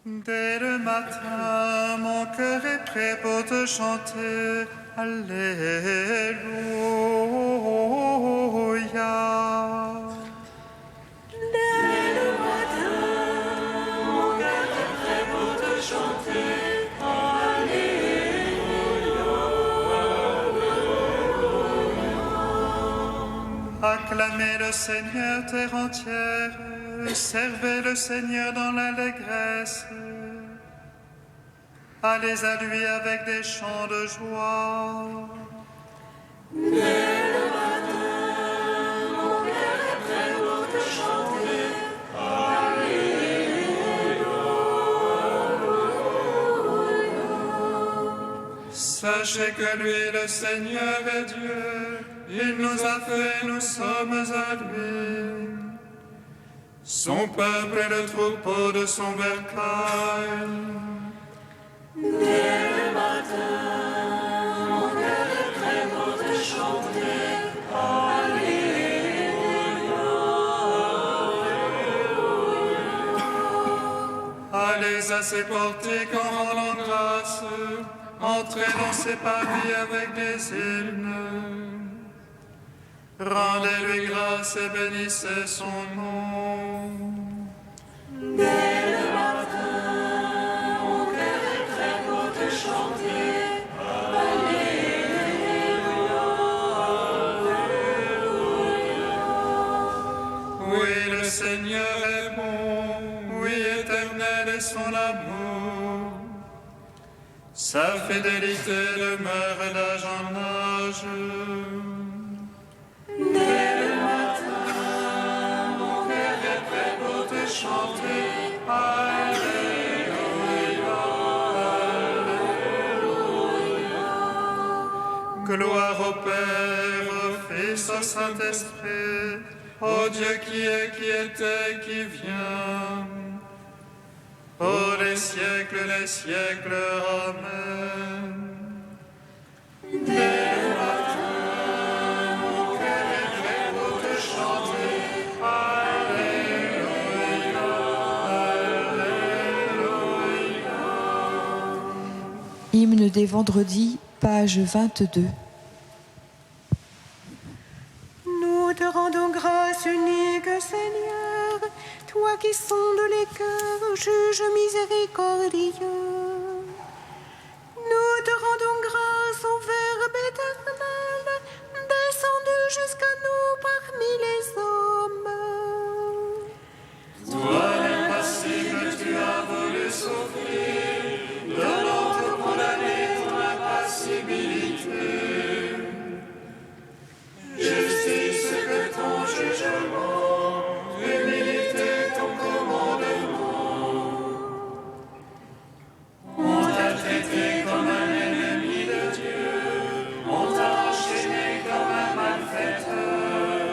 Dès le matin, mon cœur est prêt pour te chanter. Alléluia. Dès le matin, mon cœur est prêt pour te chanter. Acclamez le Seigneur, terre entière, servez le Seigneur dans l'allégresse. Allez à lui avec des chants de joie. Dès le matin, mon cœur est prêt pour te chanter. Sachez que lui, le Seigneur, est Dieu. Il nous a fait, nous sommes à lui. Son peuple est le troupeau de son bercail. Dès le matin, mon cœur est prêt pour te chanter. Allez à ses portiques en rendant grâce. Entrez dans ses parvis avec des hymnes. Rendez-lui grâce et bénissez son nom. Dès le matin, mon cœur est prêt pour te chanter. Oui, le Seigneur est bon. Oui, éternel est son amour. Sa fidélité demeure d'âge en âge. Dès le matin, mon cœur est prêt pour te chanter. Alléluia, Alléluia. Gloire au Père, au Fils, au Saint-Esprit, au Dieu qui est, qui était, qui vient. Pour les siècles, Amen. Dès le matin, mon cœur est prêt pour te chanter. Alléluia, Alléluia. Hymne des vendredis, page 22. Nous te rendons grâce, unique Seigneur, toi qui sondes les cœurs, juge miséricordieux. Nous te rendons grâce au Verbe éternel, descendu jusqu'à nous parmi les hommes. Toi, l'impassible, tu as voulu souffrir, donnant au condamné ton impassibilité. Justice que ton jugement, humilité ton commandement. On t'a traité comme un ennemi de Dieu, on t'a enchaîné comme un malfaiteur.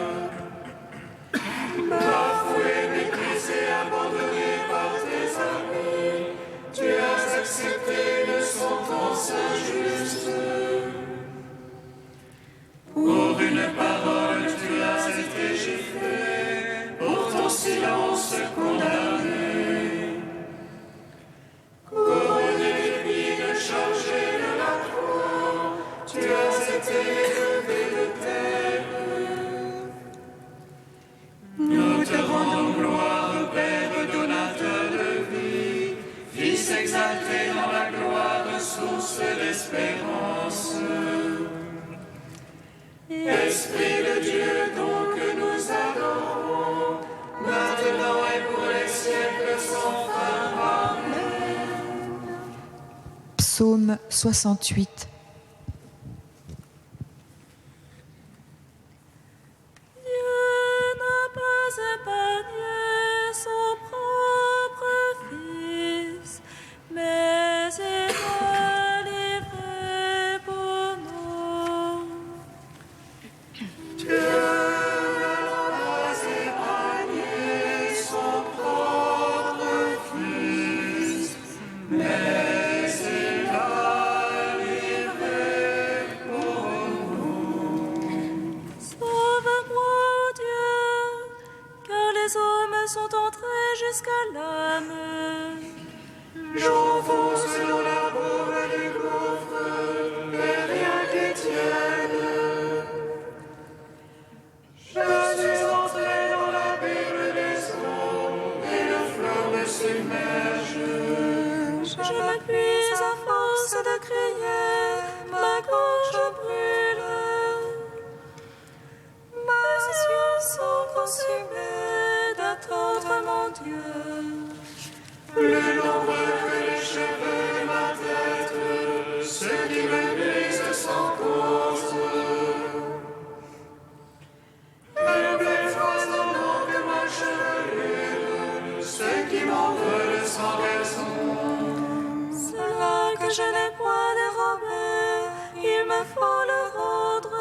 Bafoué, méprisé, abandonné par tes amis, tu as accepté une sentence injuste. Pour une parole, tu as été giflé, pour ton silence condamné. Couronné d'épines chargé de la croix, tu as été élevé de terre. Nous te rendons gloire, Père donateur de vie, Fils exalté dans la gloire, source d'espérance. Esprit de Dieu, donc que nous adorons, maintenant et pour les siècles sans fin. Amen. Psaume 68. Dieu n'a pas épargné son propre Fils, mais il l'a livré pour nous. Dieu n'a pas épargné son propre Fils, mais il l'a livré pour nous. Sauve-moi, Dieu, car les hommes sont entrés jusqu'à l'âme. J'enfonce dans la boue du gouffre, et rien qui tienne. Je suis entré dans l'abîme des eaux, et le flot me submerge. Je m'appuie à force de crier, ma gorge brûle. Mes yeux sont consumés d'attendre mon Dieu. Plus nombreux que les cheveux de ma tête, ceux qui me nuisent sans cause. Et plus foisonnants que ma chevelure, ceux qui m'en veulent sans raison. Cela que je n'ai point dérobé, il me faut le rendre.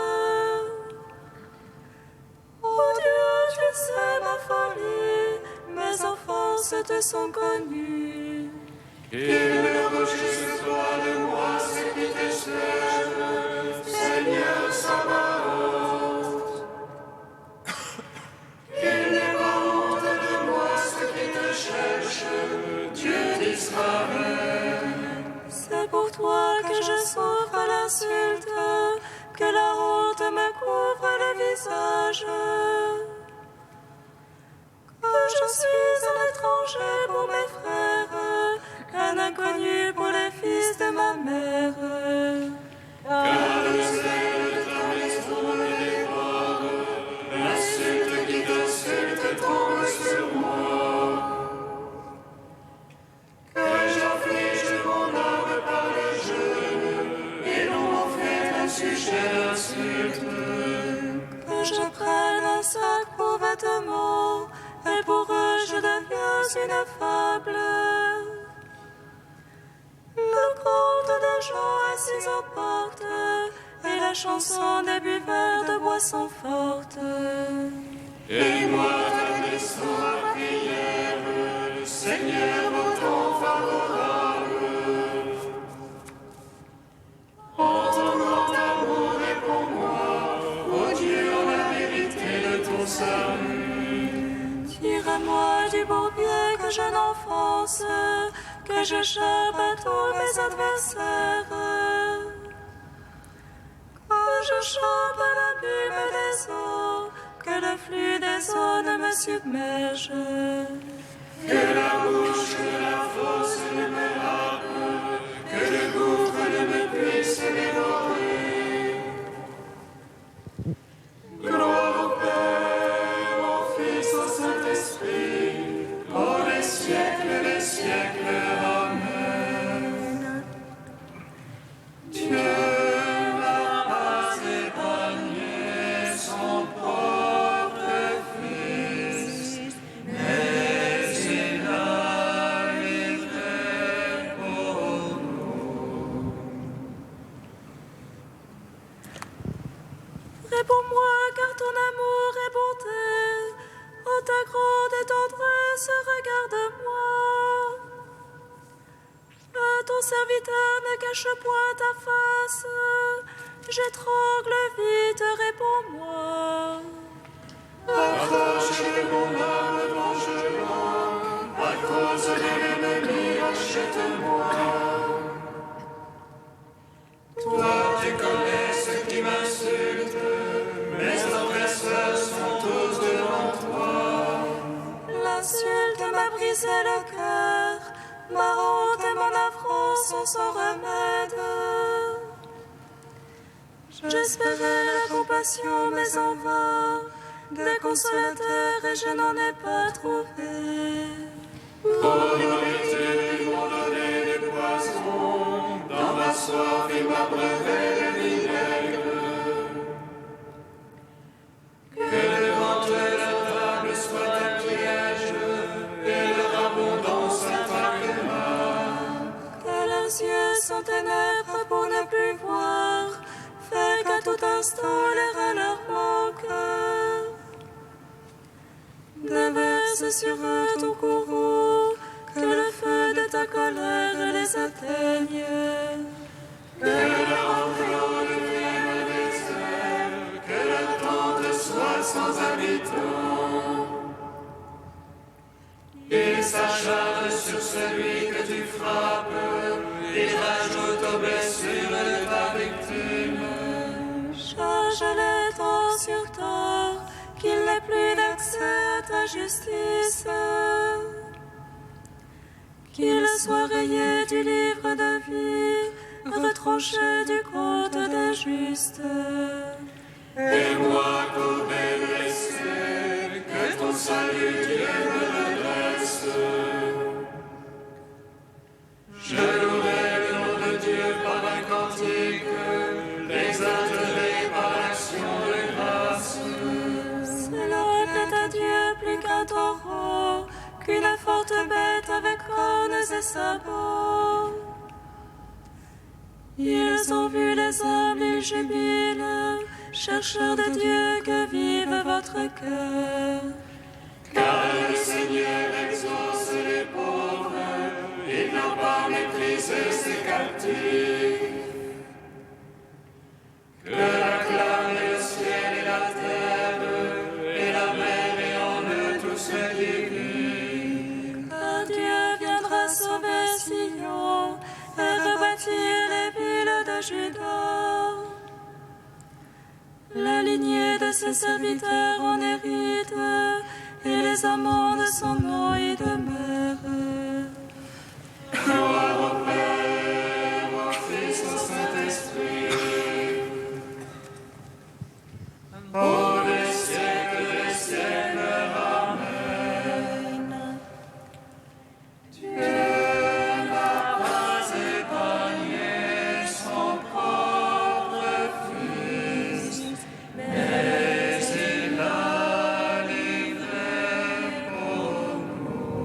Oh Dieu, tu sais ma folie, mes offenses te sont connues. Qu'il ne rougisse pas de moi ce qui t'échappe, Seigneur Sabaoth. Qu'il n'ait pas honte de moi ce qui te cherche, Dieu d'Israël. C'est pour toi que je souffre l'insulte, que la honte me couvre le visage. Que je suis un étranger pour mes frères, un inconnu pour les fils de ma mère. Car le zèle de ta maison me dévore, l'insulte qui t'insulte tombe sur moi. Que j'afflige mon âme par le jeûne, et l'on m'en fait un sujet d'insulte. Que je prenne un sac pour vêtements, et pour eux je deviens une fable. Le conte des gens assis aux portes, et la chanson des buveurs de boissons fortes. Et moi, ta maison, ma prière, Seigneur, mon ton favorable. En ton grand amour, réponds-moi, ô Dieu, en la vérité de ton salut. Tire-moi du bourbier que je n'enfonce, que j'échappe à tous mes adversaires. Que j'échappe à l'abîme des eaux, que le flux des eaux ne me submerge. Que la bouche de la fosse ne me happe, que le gouffre ne me puisse dévorer. Gloire au Père, au Fils, au Saint-Esprit, pour les siècles, Amen. Dieu n'a pas épargné son propre Fils, mais il l'a livré pour nous. Réponds-moi, car ton amour est bonté. En ta grande tendresse, regarde-moi. Ton serviteur ne cache point ta face. J'étrangle vite, réponds-moi. Approche de mon âme, venge-moi, à cause de l'ennemi, achète-moi. Toi, tu connais ce qui m'insulte, mes adversaires sont tous devant toi. L'insulte m'a brisé le cœur, ma honte et mon affront sont sans remède. J'espérais la compassion, mais en vain, des consolateurs et je n'en ai pas trouvé. Pour nourriture, ils m'ont donné des poisons, dans ma soif, ils m'abreuvaient de vinaigre. Que devant eux la table soit un piège, et leur abondance un traquenard. Que leurs yeux sont ténèbres pour ne plus voir, fait qu'à tout instant les reins leur manquent. Déverse sur eux ton courroux, que le feu de ta colère les atteigne. Que leur enclos devienne désert, que leur tente soit sans habitants. Ils s'acharnent sur celui que tu frappes. frappe, il rajoute aux blessures de ta victime. Charge les torts sur tort, qu'il n'ait plus d'accès à ta justice. Qu'il soit rayé du livre de vie, retranché du compte des justes. Et moi, courbé, blessé, que ton salut, Dieu, me redresse. Je louerai le nom de Dieu par un cantique, l'exalterai par l'action de grâce. Célèbre à Dieu plus qu'un taureau, qu'une forte bête avec cornes et sabots. Ils ont vu les hommes, ils jubilent, chercheurs de Dieu, que vive votre cœur. Car le Seigneur exauce les pauvres, il n'a pas méprisé ses captifs. Que l'acclament le ciel et la terre, et la mer et en eux tout ce qui vit. Car Dieu viendra sauver Sion et rebâtir les villes de Juda. La lignée de ses serviteurs en hérite, et les amants de son nom y demeurent. Gloire au Père, au Fils, au Saint-Esprit, pour les siècles des siècles. Amen. Dieu n'a pas épargné son propre Fils, mais il l'a livré pour nous.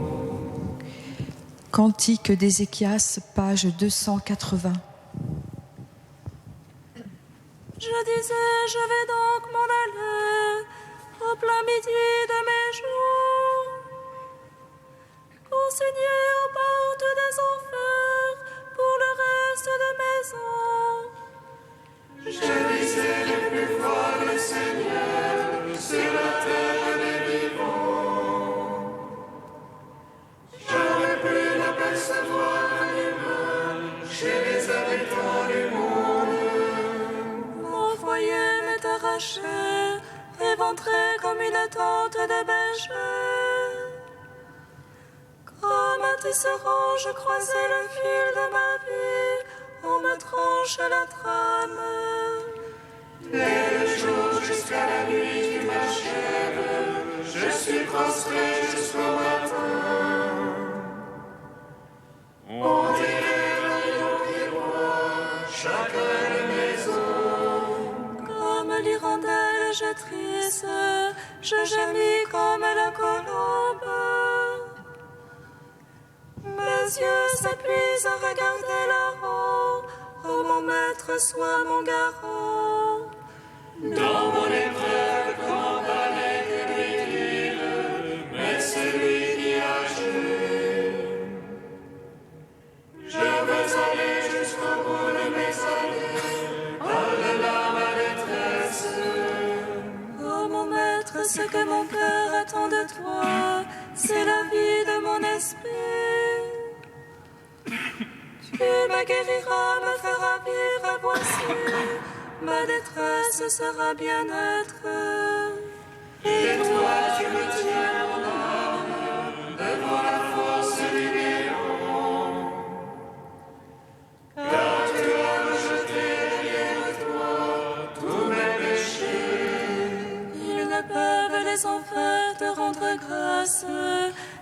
Cantique d'Ézéchias, page 280. Je disais, je vais donc m'en aller au plein midi de mes jours, consigné aux portes des enfers pour le reste de mes ans. Je disais les plus fois le Seigneur sur la terre des vivants. J'aurais pu l'apercevoir un humain chez les habitants du monde. Mon foyer m'est arraché, éventré comme une tente de berger. Comme un tisserand, je croisais le fil de ma vie, on me tranche la trame. Dès le jour jusqu'à la nuit tu m'achèves, je suis prostré jusqu'au matin. On dirait l'agneau qui voit chacun de mes os. Comme l'hirondelle jetrice, je gémis comme la colombe. Mes yeux s'appuient à regarder là-haut, oh mon maître, sois mon garant. Dans mon épreuve, comment aller que lui-il, mais c'est lui qui agit. Je veux aller jusqu'au bout de mes allées, par-delà ma détresse. Oh mon maître, ce que mon cœur attend de toi, c'est la vie de mon esprit. Tu me guériras, me feras vivre, voici, ma détresse sera bien-être. Et toi, tu me tiens mon âme devant la force du néant. Car tu as rejeté derrière toi tous mes péchés. Ils ne peuvent les enfers te rendre grâce,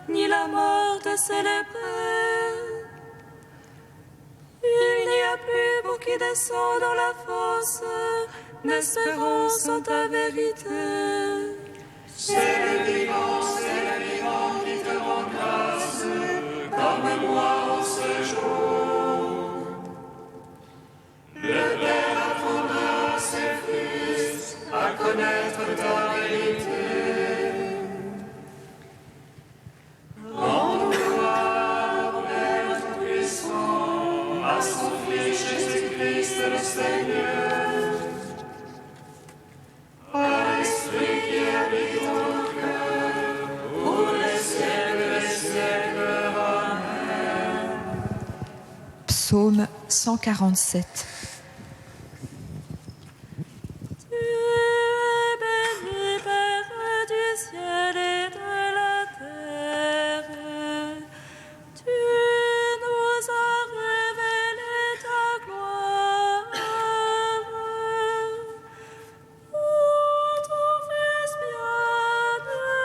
ni la mort te célébrer. Il n'y a plus pour qui descend dans la fosse d'espérance en ta vérité. C'est le vivant qui te rend grâce, comme moi en ce jour. Le Père apprendra à ses fils à connaître ta vérité. Rends gloire au Père Tout-Puissant, à son Fils Jésus-Christ le Seigneur, à l'Esprit qui habite en nos cœurs, pour les siècles des siècles. Amen. Psaume 147. Tu es béni, Père du ciel et de la terre. Tu nous as révélé ta gloire. Ô ton Fils bien-aimé.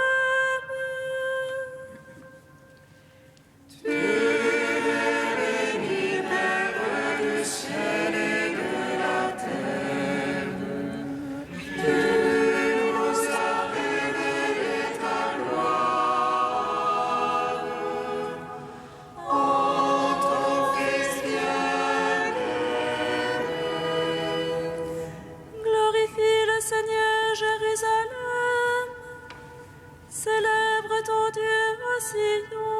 Glorifie le Seigneur, Jérusalem. Célèbre ton Dieu au Sion.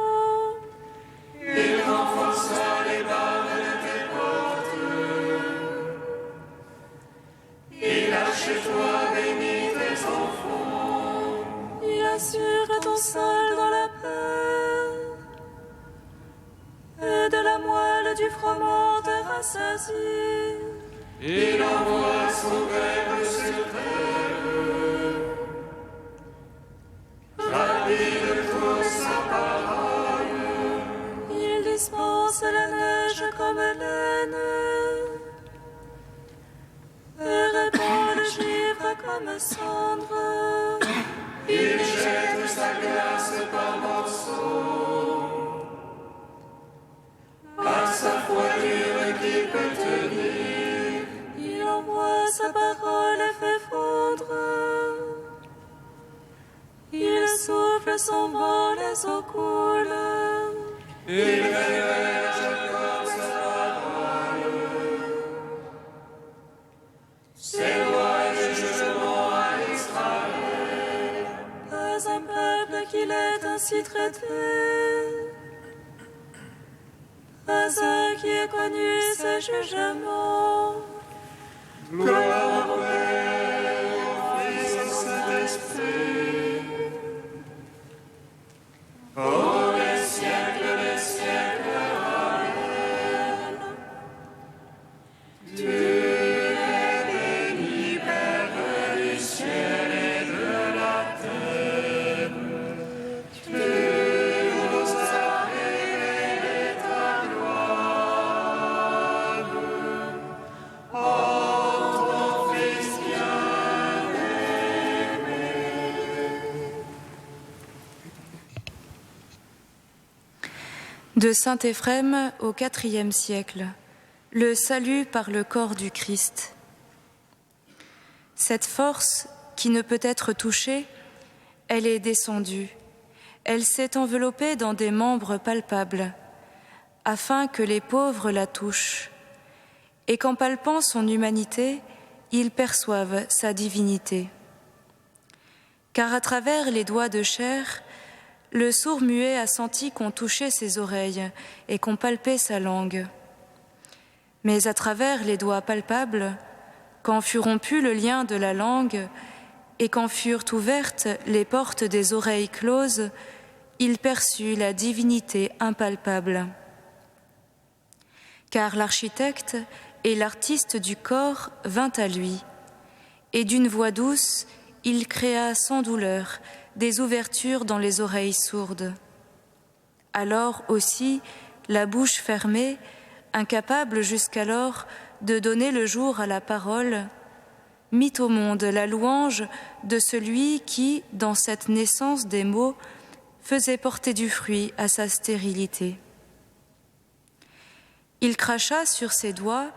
Il renforça les barres de tes portes. Il a chez toi béni tes enfants. Il assure ton sol dans la paix. Et de la moelle du froment te rassasie. Il envoie son verbe sur terre. Rapide pour sa parole. Il dispense la neige comme laine. Et répand le givre comme cendre. Il jette sa glace par morceaux. Par sa fourrure qui peut tenir. Il envoie sa parole et fait fondre. Il souffle son vent, les eaux coulent. Il révèle Jacob sa parole. Ses lois et jugements à Israël. Pas un peuple qu'il ait ainsi traité. Pas un qui ait connu ses jugements. Gloire au Père, au Fils et au Saint-Esprit. Pour les siècles des siècles. Amen. Tu es béni, Père du ciel et de la terre. Tu nous as révélé ta gloire. Oh, ton Fils bien-aimé. De saint Éphrem au IVe siècle, le salut par le corps du Christ. Cette force qui ne peut être touchée, elle est descendue, elle s'est enveloppée dans des membres palpables, afin que les pauvres la touchent, et qu'en palpant son humanité, ils perçoivent sa divinité. Car à travers les doigts de chair, le sourd-muet a senti qu'on touchait ses oreilles et qu'on palpait sa langue. Mais à travers les doigts palpables, quand fut rompu le lien de la langue et quand furent ouvertes les portes des oreilles closes, il perçut la divinité impalpable. Car l'architecte et l'artiste du corps vint à lui, et d'une voix douce, il créa sans douleur des ouvertures dans les oreilles sourdes. Alors aussi, la bouche fermée, incapable jusqu'alors de donner le jour à la parole, mit au monde la louange de celui qui, dans cette naissance des mots, faisait porter du fruit à sa stérilité. Il cracha sur ses doigts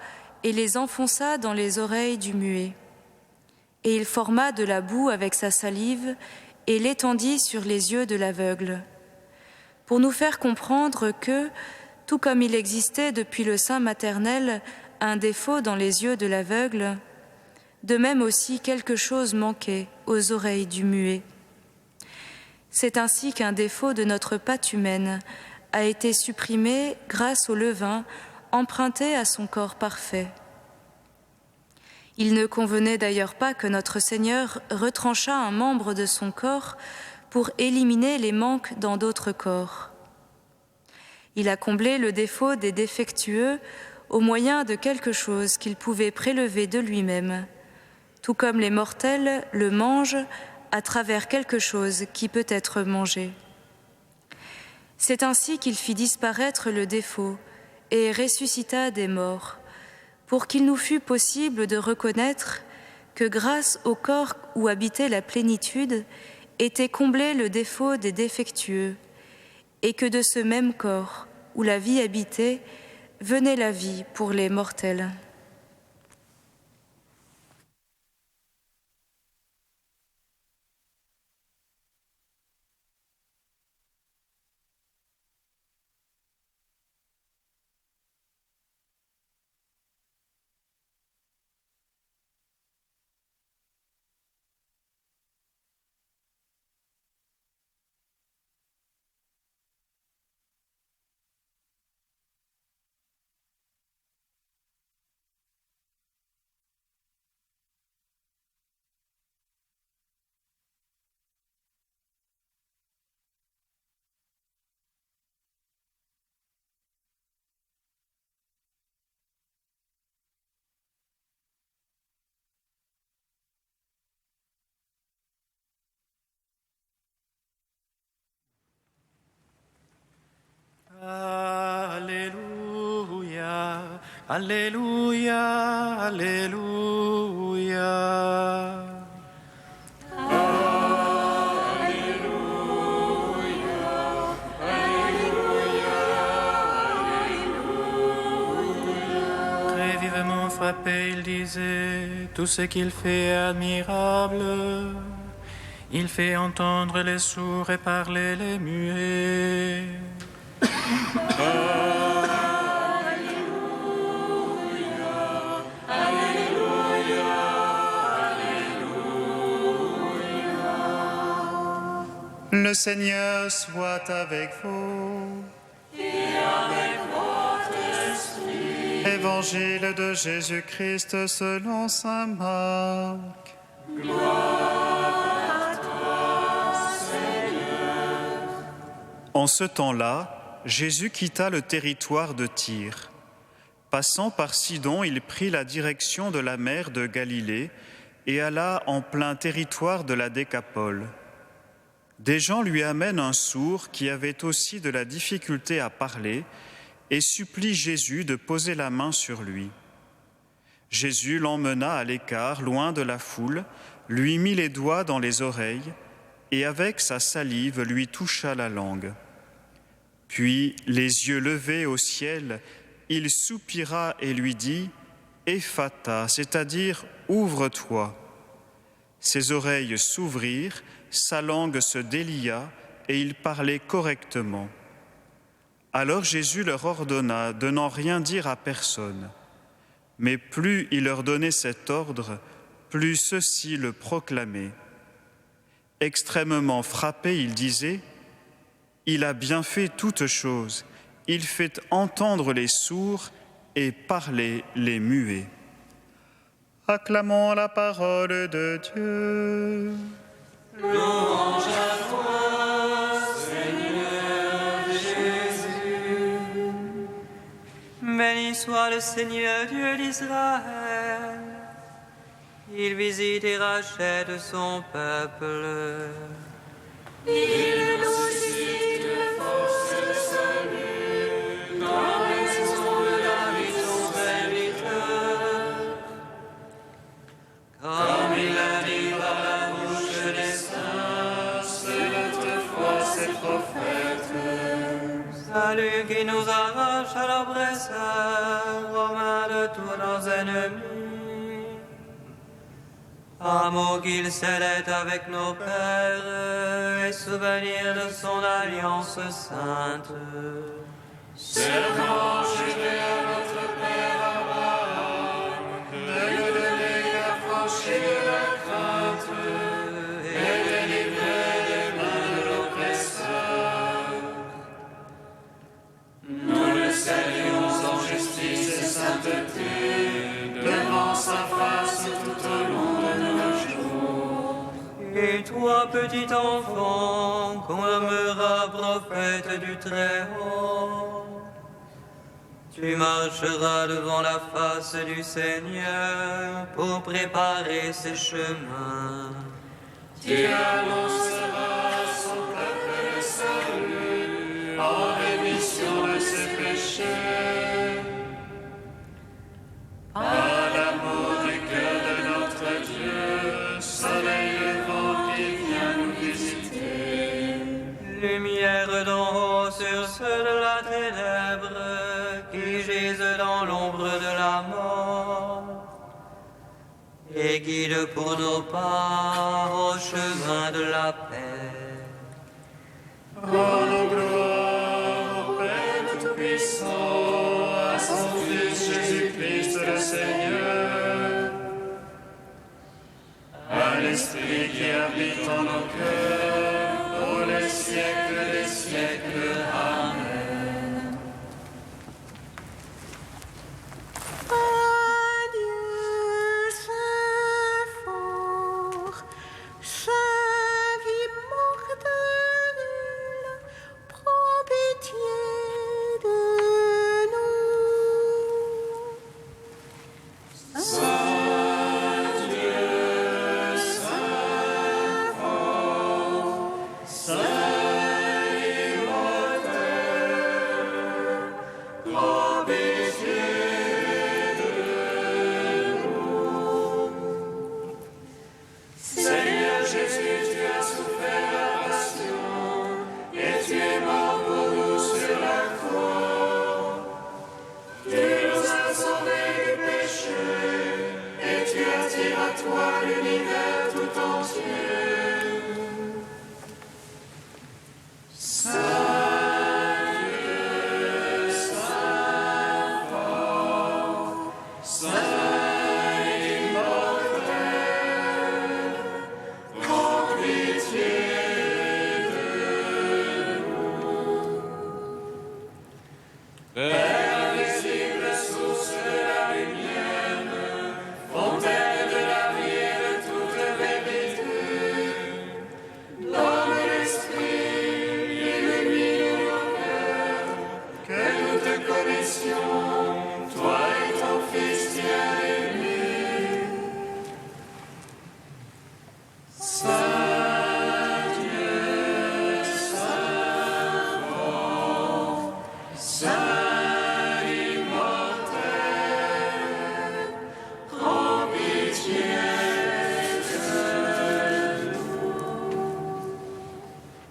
et les enfonça dans les oreilles du muet. Et il forma de la boue avec sa salive et l'étendit sur les yeux de l'aveugle, pour nous faire comprendre que, tout comme il existait depuis le sein maternel un défaut dans les yeux de l'aveugle, de même aussi quelque chose manquait aux oreilles du muet. C'est ainsi qu'un défaut de notre pâte humaine a été supprimé grâce au levain emprunté à son corps parfait. Il ne convenait d'ailleurs pas que notre Seigneur retranchât un membre de son corps pour éliminer les manques dans d'autres corps. Il a comblé le défaut des défectueux au moyen de quelque chose qu'il pouvait prélever de lui-même, tout comme les mortels le mangent à travers quelque chose qui peut être mangé. C'est ainsi qu'il fit disparaître le défaut et ressuscita des morts, pour qu'il nous fût possible de reconnaître que grâce au corps où habitait la plénitude était comblé le défaut des défectueux, et que de ce même corps où la vie habitait venait la vie pour les mortels. Alléluia, Alléluia, Alléluia. Très vivement frappé, il disait, tout ce qu'il fait est admirable. Il fait entendre les sourds et parler les muets. Le Seigneur soit avec vous. Et avec votre esprit. Évangile de Jésus-Christ selon saint Marc. Gloire à toi, Seigneur. En ce temps-là, Jésus quitta le territoire de Tyr. Passant par Sidon, il prit la direction de la mer de Galilée et alla en plein territoire de la Décapole. Des gens lui amènent un sourd qui avait aussi de la difficulté à parler et supplie Jésus de poser la main sur lui. Jésus l'emmena à l'écart, loin de la foule, lui mit les doigts dans les oreilles et avec sa salive lui toucha la langue. Puis, les yeux levés au ciel, il soupira et lui dit « Ephata », c'est-à-dire « Ouvre-toi ». Ses oreilles s'ouvrirent, sa langue se délia et il parlait correctement. Alors Jésus leur ordonna de n'en rien dire à personne. Mais plus il leur donnait cet ordre, plus ceux-ci le proclamaient. Extrêmement frappé, il disait « Il a bien fait toutes choses, il fait entendre les sourds et parler les muets. » Acclamons la parole de Dieu. Louange à toi, Seigneur Jésus. Béni soit le Seigneur Dieu d'Israël. Il visite et rachète son peuple. Il nous cite de force et de salut dans la maison de David son serviteur. Comme il l'a dit par la bouche des saints, c'est notre foi, ses prophètes. Salut qui nous arrache à l'oppresseur, Romain de tous nos ennemis. Amour qu'il scellait avec nos pères et souvenir de son alliance sainte. Serment juré à notre Père Abraham de le donner affranchi de la crainte et délivrer des mains de l'oppresseur. Nous le saluons en justice et sainteté devant sa face tout au long de nos jours. Et toi, petit enfant, qu'on nommera prophète du Très-Haut, Tu marcheras devant la face du Seigneur pour préparer ses chemins. Tu annonceras son peuple le salut en rémission de ses péchés. Par l'amour du cœur de notre Dieu, soleil levant qui vient nous visiter. Lumière d'en haut sur ceux de la ténèbre qui gisent dans l'ombre de la mort. Et guide pour nos pas au chemin de la paix. Rendons gloire au Père Tout-Puissant, à son Fils Jésus-Christ le Seigneur, à l'Esprit qui habite en nos cœurs, pour les siècles des siècles. Amen.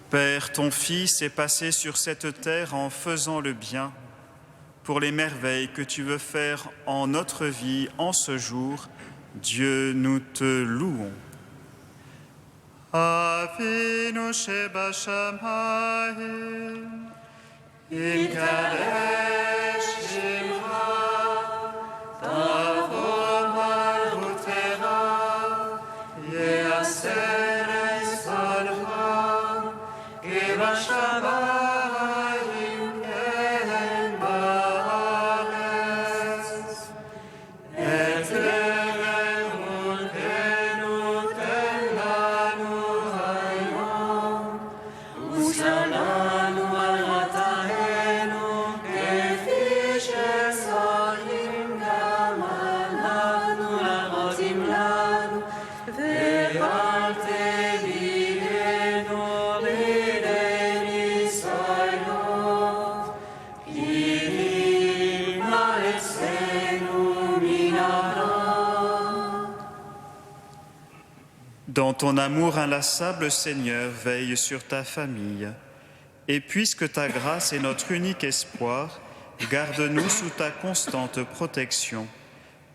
Père, ton Fils est passé sur cette terre en faisant le bien. Pour les merveilles que tu veux faire en notre vie en ce jour, Dieu, nous te louons. Avinu Shebashamayim, Yikadesh Shimcha, Tavo Malchutera, Yeaser Esodcha, Kivashamayim Ken Baaretz, Et Levem Mulkenu Ten Lanu Hayom, Ushalanu al Ratahenu, Kefi Shesolim Gam Alanu Larotim Lanu, Ve'al Tevidenu B'nei Yisrael, Ki Ma'asenu Min Ha'ara. Dans ton amour inlassable, Seigneur, veille sur ta famille. Et puisque ta grâce est notre unique espoir, garde-nous sous ta constante protection.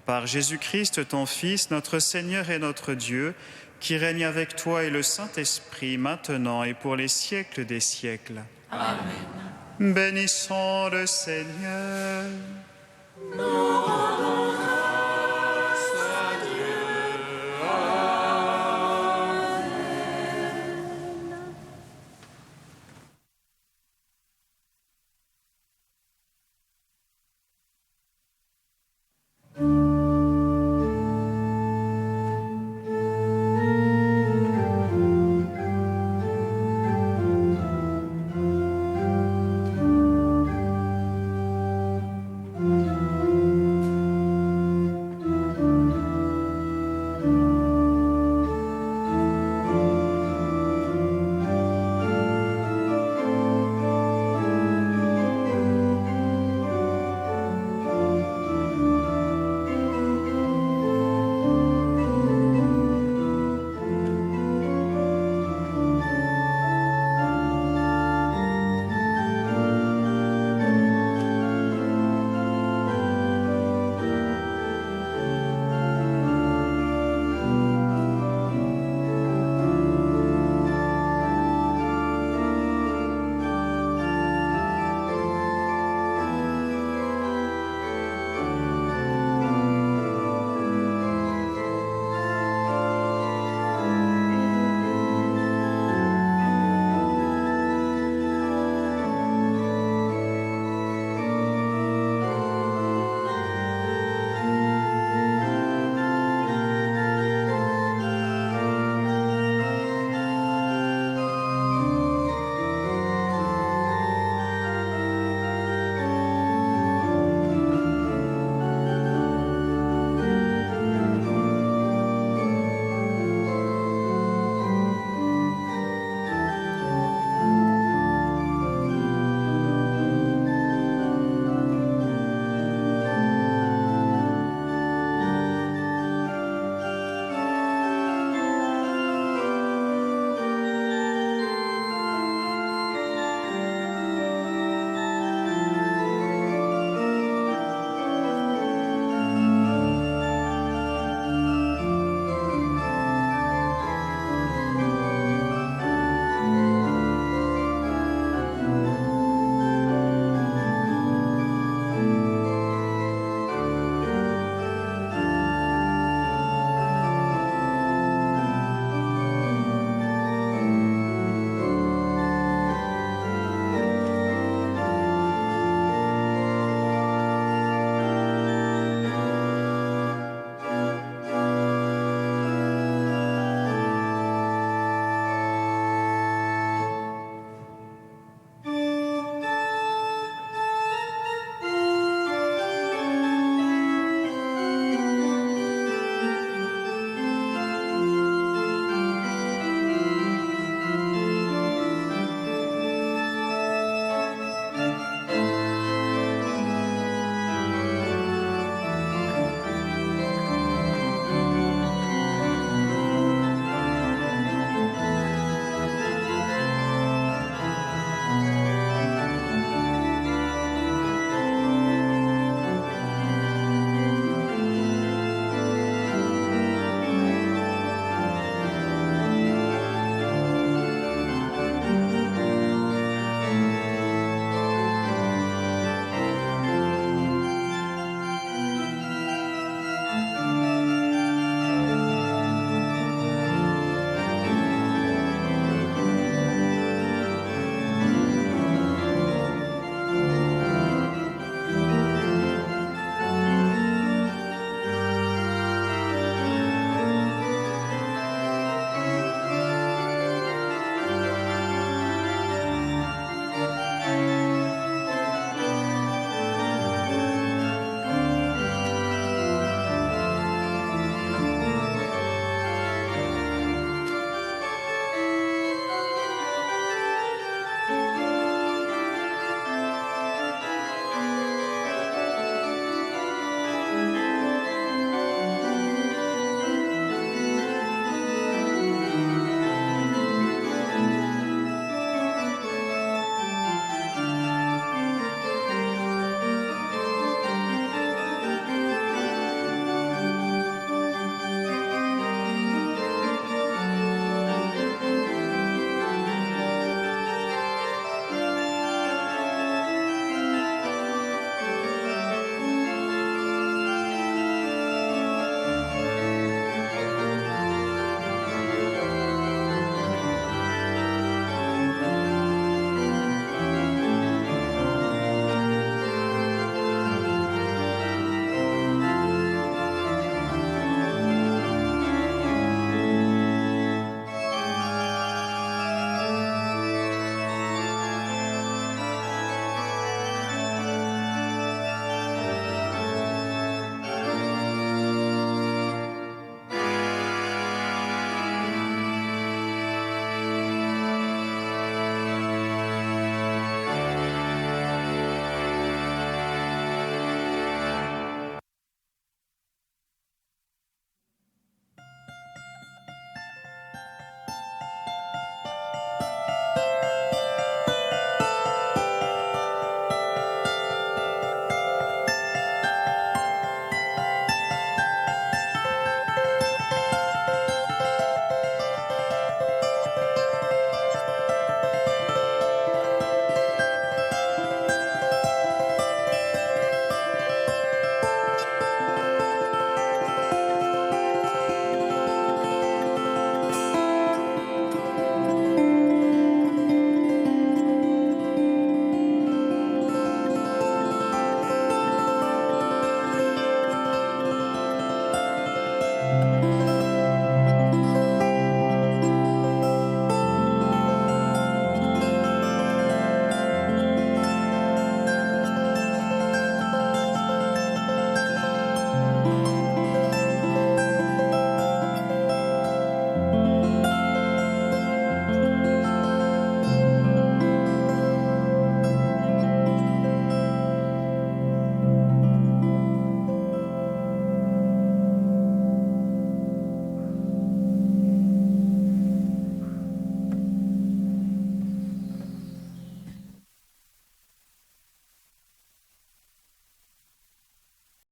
Par Jésus-Christ, ton Fils, notre Seigneur et notre Dieu, qui règne avec toi et le Saint-Esprit, maintenant et pour les siècles des siècles. Amen. Bénissons le Seigneur.